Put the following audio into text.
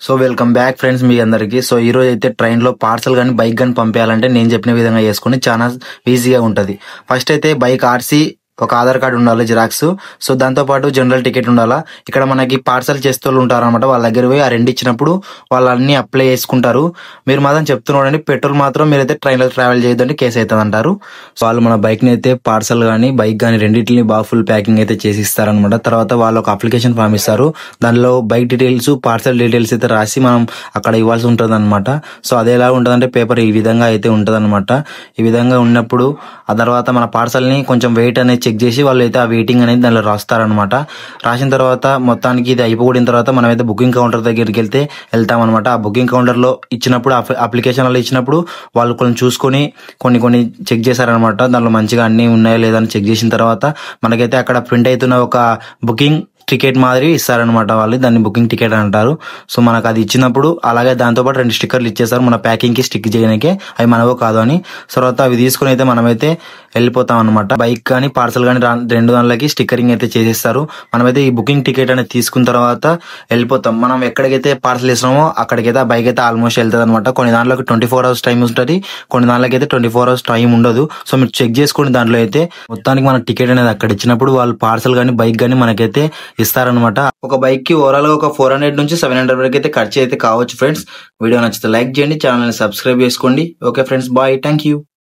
So welcome back friends మీ అందరికి. So ఈ రోజు అయితే ట్రైన్ లో పార్సల్ గానీ బైక్ గానీ పంపించాలంటే నేను చెప్పిన విధంగా చేసుకుని చాలా ఈజీగా ఉంటది. ఫస్ట్ అయితే బైక్ ఆర్సీ, ఒక ఆధార్ కార్డు ఉండాలి జిరాక్స్. సో దాంతో పాటు జనరల్ టికెట్ ఉండాలా. ఇక్కడ మనకి పార్సల్ చేస్తూ ఉంటారు అనమాట. వాళ్ళ దగ్గర పోయి ఆ రెండు ఇచ్చినప్పుడు వాళ్ళు అన్ని అప్లై చేసుకుంటారు. మీరు మాత్రం చెప్తున్నారండి, పెట్రోల్ మాత్రం మీరైతే ట్రైన్ లో ట్రావెల్ చేయొద్దంటే కేసు అవుతుంది అంటారు. సో వాళ్ళు మన బైక్ ని అయితే పార్సల్ గానీ బైక్ గానీ రెండింటిని బాగా ఫుల్ ప్యాకింగ్ అయితే చేసి ఇస్తారనమాట. తర్వాత వాళ్ళు ఒక అప్లికేషన్ ఫామ్ ఇస్తారు. దానిలో బైక్ డీటెయిల్స్, పార్సల్ డీటెయిల్స్ అయితే రాసి మనం అక్కడ ఇవ్వాల్సి ఉంటుంది అనమాట. సో అదే ఎలా ఉంటుందంటే పేపర్ ఈ విధంగా అయితే ఉంటది అనమాట. ఈ విధంగా ఉన్నప్పుడు ఆ తర్వాత మన పార్సల్ ని కొంచెం వెయిట్ అనేది చెక్ చేసి వాళ్ళు అయితే ఆ వెయిటింగ్ అనేది దానిలో రాస్తారనమాట. రాసిన తర్వాత మొత్తానికి ఇది అయిపోయిన తర్వాత మనం అయితే బుకింగ్ కౌంటర్ దగ్గరికి వెళ్తాం అనమాట. ఆ బుకింగ్ కౌంటర్ లో ఇచ్చినప్పుడు అప్లికేషన్ లో ఇచ్చినప్పుడు వాళ్ళు కొంచెం చూసుకొని కొన్ని చెక్ చేశారనమాట. దానిలో మంచిగా అన్ని ఉన్నాయో లేదని చెక్ చేసిన తర్వాత మనకైతే అక్కడ ప్రింట్ అవుతున్న ఒక బుకింగ్ టికెట్ మాదిరి ఇస్తారనమాట. వాళ్ళు దాన్ని బుకింగ్ టికెట్ అంటారు. సో మనకు అది ఇచ్చినప్పుడు అలాగే దాంతో పాటు 2 స్టిక్కర్లు ఇచ్చేస్తారు మన ప్యాకింగ్ కి స్టిక్ చేయడానికి, అవి మనవో కాదు అని. తర్వాత అవి తీసుకుని అయితే మనమైతే వెళ్ళిపోతాం అనమాట. బైక్ కానీ పార్సల్ కానీ రెండు దానిలకి స్టిక్కరింగ్ అయితే చేసేస్తారు. మనమైతే ఈ బుకింగ్ టికెట్ అనేది తీసుకున్న తర్వాత వెళ్ళిపోతాం. మనం ఎక్కడికైతే పార్సల్ ఇస్తున్నామో అక్కడికైతే ఆ బైక్ అయితే ఆల్మోస్ట్ వెళ్తుంది అనమాట. కొన్ని దాంట్లోకి 24 hours టైం ఉంటుంది, కొన్ని దాంట్లోకి అయితే 24 hours టైం ఉండదు. సో మీరు చెక్ చేసుకుని దాంట్లో అయితే మొత్తానికి మన టికెట్ అనేది అక్కడ ఇచ్చినప్పుడు వాళ్ళు పార్సల్ కానీ బైక్ కానీ మనకైతే ఇస్తారనమాట. ఒక బైక్ కి ఓవరాల్ గా ఒక 400 నుంచి 700 వరకు అయితే ఖర్చు అయితే కావచ్చు ఫ్రెండ్స్. వీడియో నచ్చితే లైక్ చేయండి, ఛానల్ ని సబ్స్క్రైబ్ చేసుకోండి. Okay friends, bye, thank you.